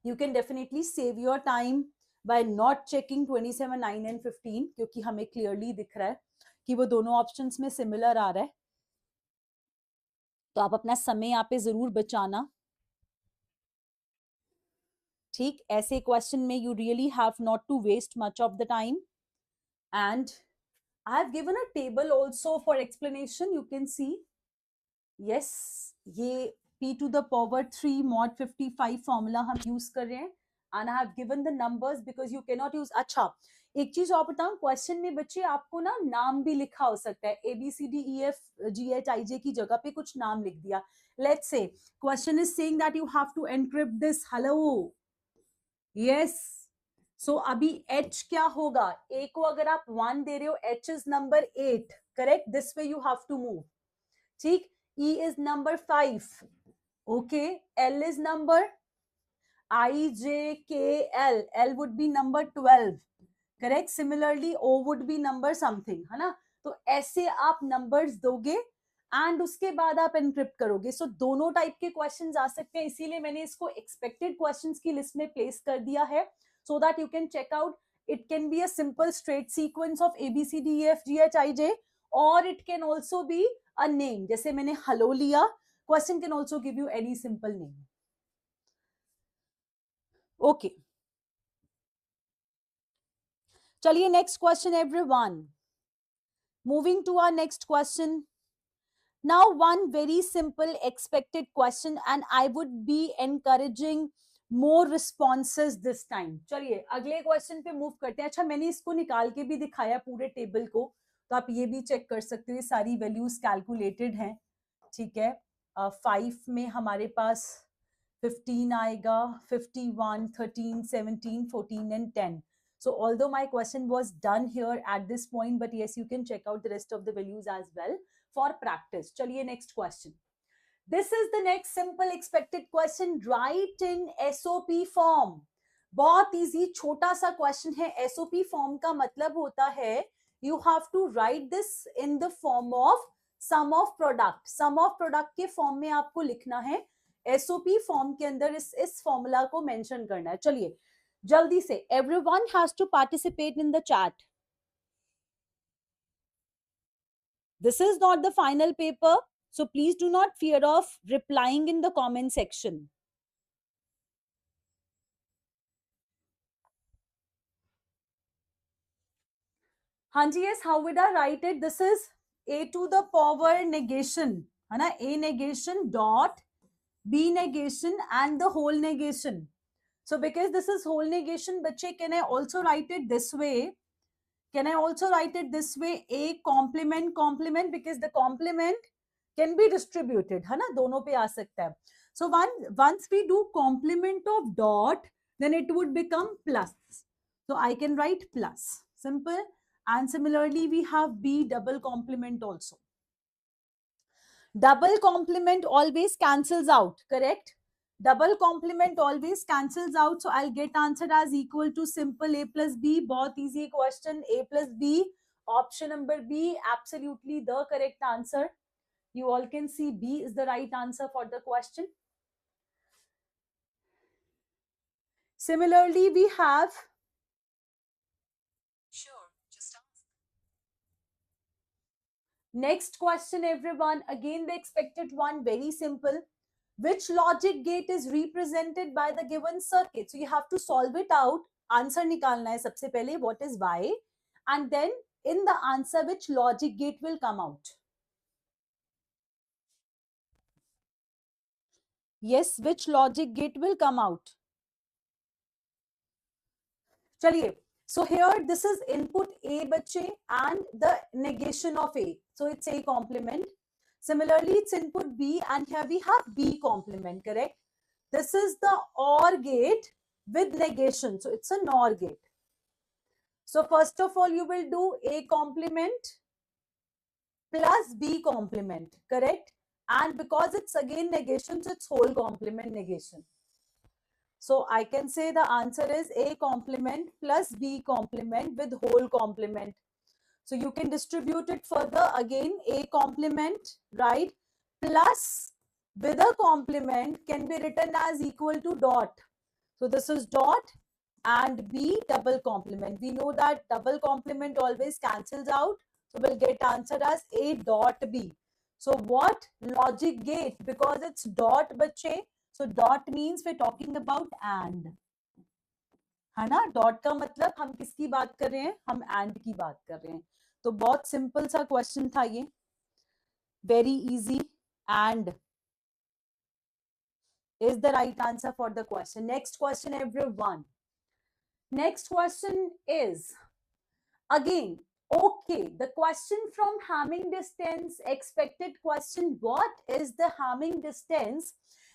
You can definitely save your time by not checking 27, 9 and 15, क्योंकि हमें clearly दिख रहा है कि वो दोनों options में similar आ रहा है. तो आप अपना समय यहाँ पे जरूर बचाना. ठीक, ऐसे क्वेश्चन में you really have not to waste much of the time. And I have given a table also for explanation. You can see. Yes, ये p to the power 3 mod 55 formula हम use कर रहे हैं. And I have given the numbers because you cannot use. अच्छा, एक चीज और बताऊं, क्वेश्चन में बच्चे आपको ना नाम भी लिखा हो सकता है. ABCDEFGHIJ की जगह पे कुछ नाम लिख दिया. Let's say question is saying that you have to encrypt this hello. Yes. So अभी H क्या होगा? A को अगर आप 1 दे रहे हो, H is number 8. Correct? This way you have to move. ठीक. E is number 5. Okay. L is number IJKL. L would be number 12. Correct? Similarly, O would be number something, है ना? तो ऐसे आप numbers दोगे and उसके बाद आप encrypt करोगे. So दोनों टाइप के questions आ सकते हैं, इसीलिए मैंने इसको expected questions की लिस्ट में place कर दिया है, so that you can check out. It can be a simple straight sequence of ABCDEFGHIJ, or it can also be a name. जैसे मैंने hello लिया, question can also give you any simple name. Okay. चलिए next question everyone. Moving to our next question. Now one very simple expected question, and I would be encouraging more responses this time. चलिए अगले question पे move करते हैं. अच्छा, मैंने इसको निकाल के भी दिखाया पूरे टेबल को, तो आप ये भी चेक कर सकते हो. ये सारी वैल्यूज कैलकुलेटेड हैं. ठीक है. 5 में हमारे पास 15 आएगा, 51, 13, 17, 14 and 10. So although my question was done here at this point, but yes, you can check out the rest of the values as well for practice. चलिए next question. This is the next simple expected question. Write in SOP form. बहुत easy, छोटा सा question है. SOP form का मतलब होता है you have to write this in the form of sum of product. Sum of product के form में आपको लिखना है. SOP फॉर्म के अंदर इस फॉर्मूला को मेंशन करना है. चलिए जल्दी से, everyone has to participate in the chat. This is not the final paper, so please do not fear of replying in the comment section. Hanji, yes, how would I write it? This is a to the power negation, है ना? A negation dot B negation and the whole negation. So because this is whole negation, बच्चे, can I also write it this way? Can I also write it this way? A complement complement, because the complement can be distributed, है ना? दोनों पे आ सकता है. So once we do complement of dot, then it would become plus. So I can write plus. Simple. And similarly, we have B double complement also. Double complement always cancels out, correct? Double complement always cancels out. So I'll get answer as equal to simple A plus B. बहुत easy question. A plus B. Option number B, absolutely the correct answer. You all can see B is the right answer for the question. Similarly, we have. Sure, just ask. Next question, everyone. Again, the expected one, very simple. Which logic gate is represented by the given circuit? So you have to solve it out. Answer nikalna hai sabse pehle, what is Y, and then in the answer which logic gate will come out. Yes, which logic gate will come out? Chaliye. So here this is input A bache and the negation of A. So it's A complement. Similarly, it's input B and here we have B complement, correct? This is the OR gate with negation. So it's a NOR gate. So first of all, you will do A complement plus B complement, correct? And because it's again negation, so it's whole complement negation. So I can say the answer is A complement plus B complement with whole complement. So you can distribute it further. Again, A complement, right, plus with a complement can be written as equal to dot. So this is dot and B double complement. We know that double complement always cancels out. So we'll get answer as A dot B. So what logic gate? Because it's dot bache. So dot means we're talking about and. है ना? Dot का मतलब हम किसकी बात कर रहे हैं? हम एंड की बात कर रहे हैं. तो बहुत सिंपल सा क्वेश्चन था ये, very easy. And is the right answer for the question. Next question, everyone. Next question is again, okay, the question from Hamming distance, expected question. What is the Hamming distance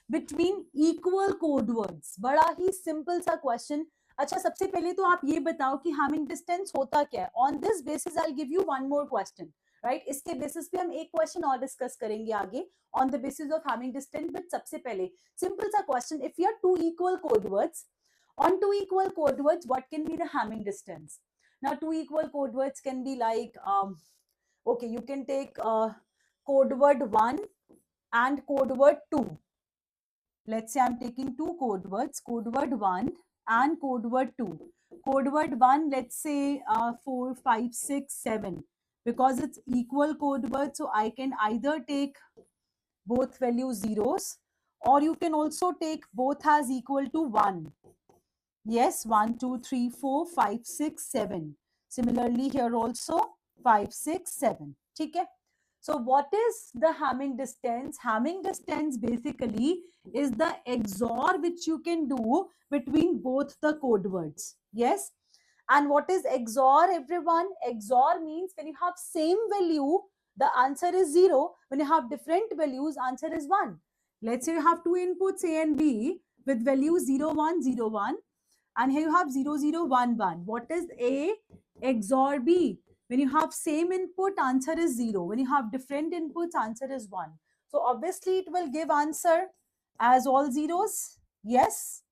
between equal code words? बड़ा ही simple सा question. अच्छा, सबसे पहले तो आप ये बताओ कि Hamming distance होता क्या है? On this basis, I'll give you one more question. Right right? इसके बेसिस पे हम एक क्वेश्चन और डिस्कस करेंगे आगे on the basis of Hamming distance. But सबसे पहले सिंपल सा question, if you are two equal code words, on two equal code words, what can be the Hamming distance? Now two equal code words can be like okay, you can take code word 1 and code word 2. Let's say I'm taking two code words, code word 1 and code word 2. Code word 1, let's say 4, 5, 6, 7. Because it's equal code word, so I can either take both values zeros, or you can also take both as equal to 1. Yes, 1, 2, 3, 4, 5, 6, 7. Similarly, here also 5, 6, 7. Okay? So what is the Hamming distance? Hamming distance basically is the XOR which you can do between both the code words. Yes? And what is XOR, everyone? XOR means when you have same value, the answer is 0. When you have different values, answer is 1. Let's say you have two inputs A and B with values 0, 1, 0, 1. And here you have 0, 0, 1, 1. What is A XOR B? When you have same input, answer is 0. When you have different inputs, answer is 1. So obviously it will give answer as all zeros. Yes,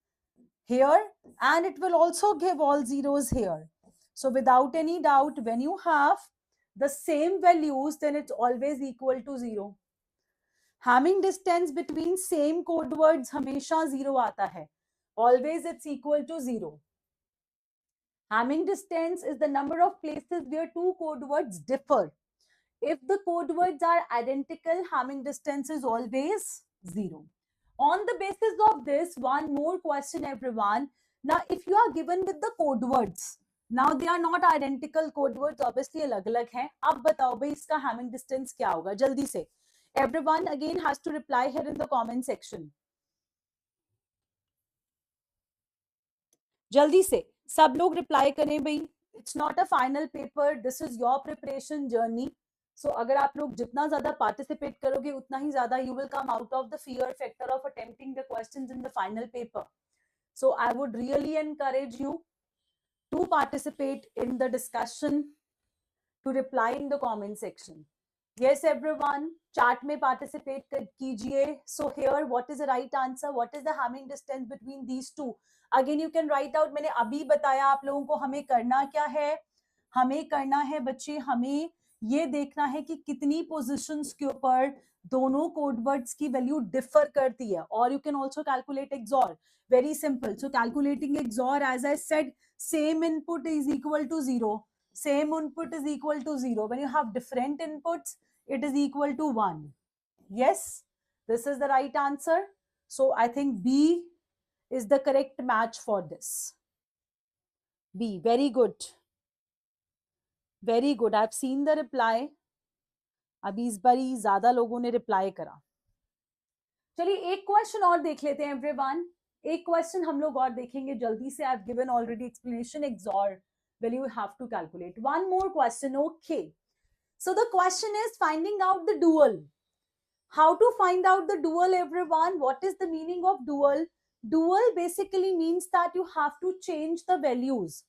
here, and it will also give all zeros here. So without any doubt, when you have the same values, then it's always equal to 0. Hamming distance between same code words हमेशा 0 आता है. Always it's equal to 0. Hamming distance is the number of places where two code words differ. If the code words are identical, Hamming distance is always 0. On the basis of this, one more question, everyone. Now, if you are given with the code words, now they are not identical code words, obviously अलग-अलग हैं. अब बताओ भाई इसका Hamming distance क्या होगा? जल्दी से. Everyone again has to reply here in the comment section. जल्दी से सब लोग रिप्लाई करें भाई. It's not a final paper. This is your preparation journey. So अगर आप लोग जितना ज्यादा पार्टिसिपेट करोगे उतना ही ज्यादा you will come out of the fear factor of attempting the questions in the final paper. So I would really encourage you to participate in the discussion, to reply in the comment section. Yes, everyone, chat में participate कीजिए. So here, what is the right answer? What is the Hamming distance between these two? Again, you can write out. मैंने अभी बताया आप लोगों को हमें करना क्या है. हमें करना है बच्चे, हमें ये देखना है कि कितनी पोजीशंस के ऊपर दोनों कोड वर्ड्स की वैल्यू डिफर करती है. और you can also calculate XOR. Very simple. So calculating XOR, as I said, same input is equal to 0. Same input is equal to 0. When you have different inputs, it is equal to 1. Yes, this is the right answer. So I think B is the correct match for this. B, very good. Very good. I've seen the reply. अभी इस बारी ज्यादा लोगों ने reply करा. चलिए एक question और देख लेते हैं एवरीवन. एक क्वेश्चन हम लोग और देखेंगे जल्दी से. I've given already explanation XOR. Well, you have to calculate. One more question. Okay. So the question is finding out the dual. How to find out the dual, everyone? What is the meaning of dual? Dual basically means that you have to change the values.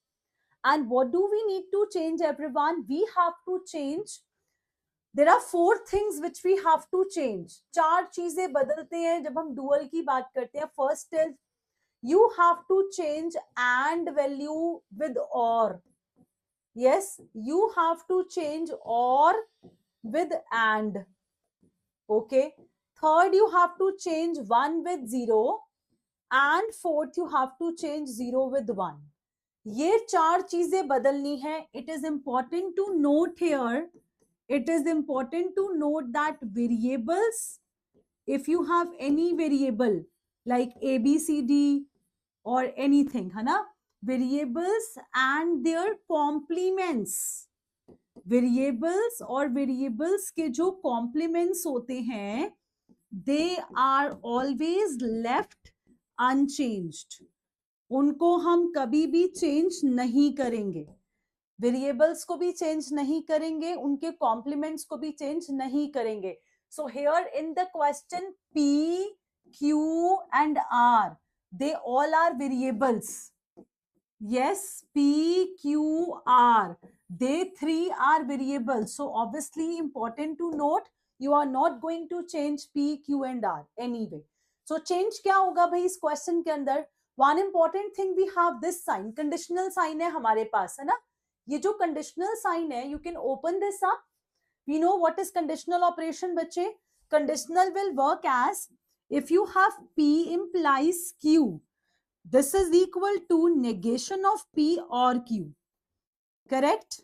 And what do we need to change, everyone? We have to change. There are 4 things which we have to change. 4 चीजें बदलते हैं जब हम dual की बात करते हैं. First is you have to change AND value with OR. Yes, you have to change OR with AND. Okay. Third, you have to change 1 with 0. And fourth, you have to change 0 with 1. ये 4 चीजें बदलनी है. It is important to note here. It is important to note that variables, if you have any variable like A, B, C, D or anything, है ना? Variables and their complements. Variables और variables के जो complements होते हैं, they are always left unchanged. उनको हम कभी भी change नहीं करेंगे. Variables को भी change नहीं करेंगे, उनके complements को भी change नहीं करेंगे. So here in the question, P, Q and R, they all are variables. Yes, P, Q, R, they 3 are variables. So obviously important to note, you are not going to change P, Q and R anyway. So change क्या होगा भाई इस question के अंदर? One important thing, we have this sign, conditional sign है हमारे पास, है ना? ये जो conditional sign है, you can open this up. We know what is conditional operation, बच्चे. Conditional will work as if you have P implies Q. This is equal to negation of P or Q. Correct?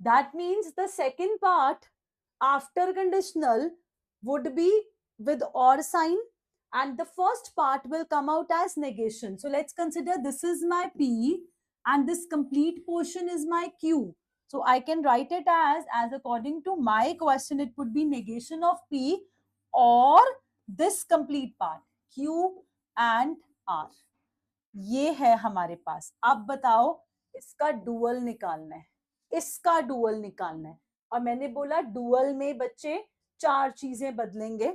That means the second part after conditional would be with OR sign and the first part will come out as negation. So let's consider this is my P and this complete portion is my Q. So I can write it as according to my question, it would be negation of P or this complete part, Q and R. ये है हमारे पास. अब बताओ इसका dual निकालना है, इसका dual निकालना है. और मैंने बोला डुअल में बच्चे 4 चीजें बदलेंगे.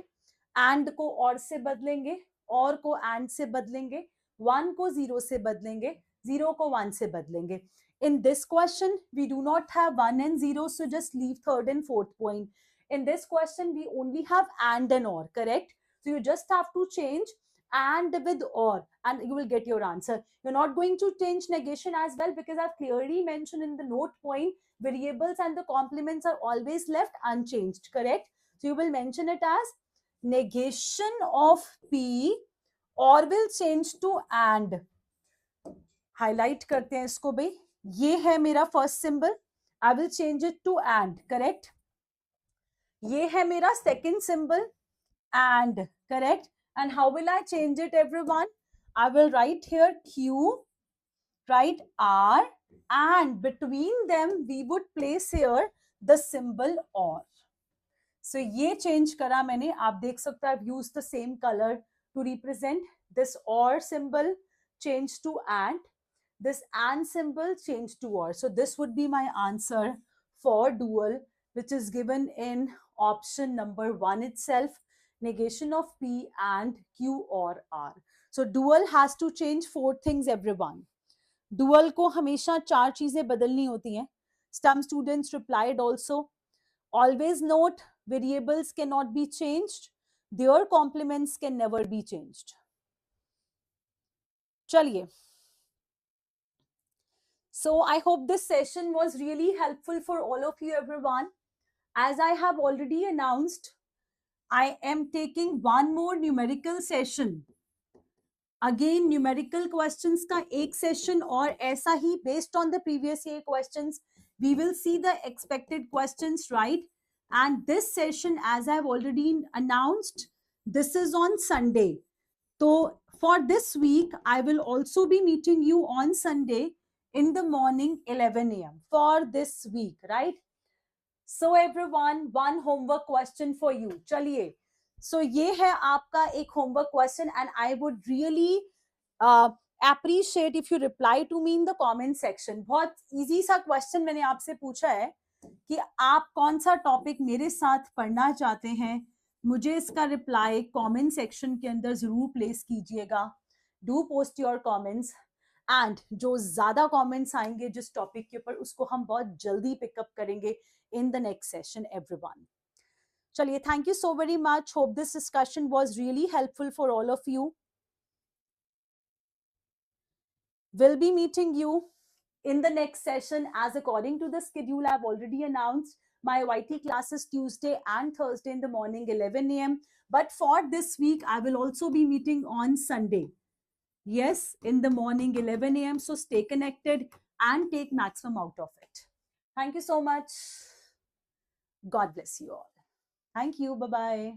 एंड को और से बदलेंगे, और को एंड से बदलेंगे, 1 को 0 से बदलेंगे, 0 को 1 से बदलेंगे. In this question, we do not have 1 and 0, so just leave third and fourth point. In this question, we only have and or, correct? So you just have to change and with or, and you will get your answer. You're not going to change negation as well, because I've clearly mentioned in the note point, variables and the complements are always left unchanged, correct? So you will mention it as negation of P or will change to and. Highlight करते हैं इसको भाई. ये है मेरा first symbol. I will change it to and, correct? ये है मेरा second symbol, and, correct? And how will I change it, everyone? I will write here Q, write R, and between them we would place here the symbol or. So ये change करा मैंने. आप देख सकते हैं I've used the same color to represent this or symbol changed to and. This and symbol changed to or. So this would be my answer for dual, which is given in option number 1 itself. Negation of P and Q or R. So dual has to change 4 things, everyone. Dual को हमेशा 4 चीजें बदलनी होती हैं. Some students replied also. Always note, variables cannot be changed. Their complements can never be changed. चलिए. So I hope this session was really helpful for all of you, everyone. As I have already announced, I am taking one more numerical session. Again, numerical questions का एक session और ऐसा ही based on the previous year questions, we will see the expected questions, right? And this session, as I've already announced, this is on Sunday. So for this week, I will also be meeting you on Sunday in the morning 11 a.m. for this week, right? So everyone, one homework question for you. चलिए. So ये है आपका एक homework question, and I would really appreciate if you reply to me in the comment section. बहुत easy सा question मैंने आपसे पूछा है कि आप कौन सा टॉपिक मेरे साथ पढ़ना चाहते हैं. मुझे इसका रिप्लाई कमेंट सेक्शन के अंदर जरूर प्लेस कीजिएगा. Do post your comments, and जो ज्यादा कमेंट्स आएंगे जिस टॉपिक के ऊपर, उसको हम बहुत जल्दी पिकअप करेंगे in the next session, everyone. Chaliye, thank you so very much. Hope this discussion was really helpful for all of you. We'll be meeting you in the next session as according to the schedule I've already announced. My YT classes Tuesday and Thursday in the morning 11 a.m. But for this week, I will also be meeting on Sunday. Yes, in the morning 11 a.m. So stay connected and take maximum out of it. Thank you so much. God bless you all. Thank you. Bye-bye.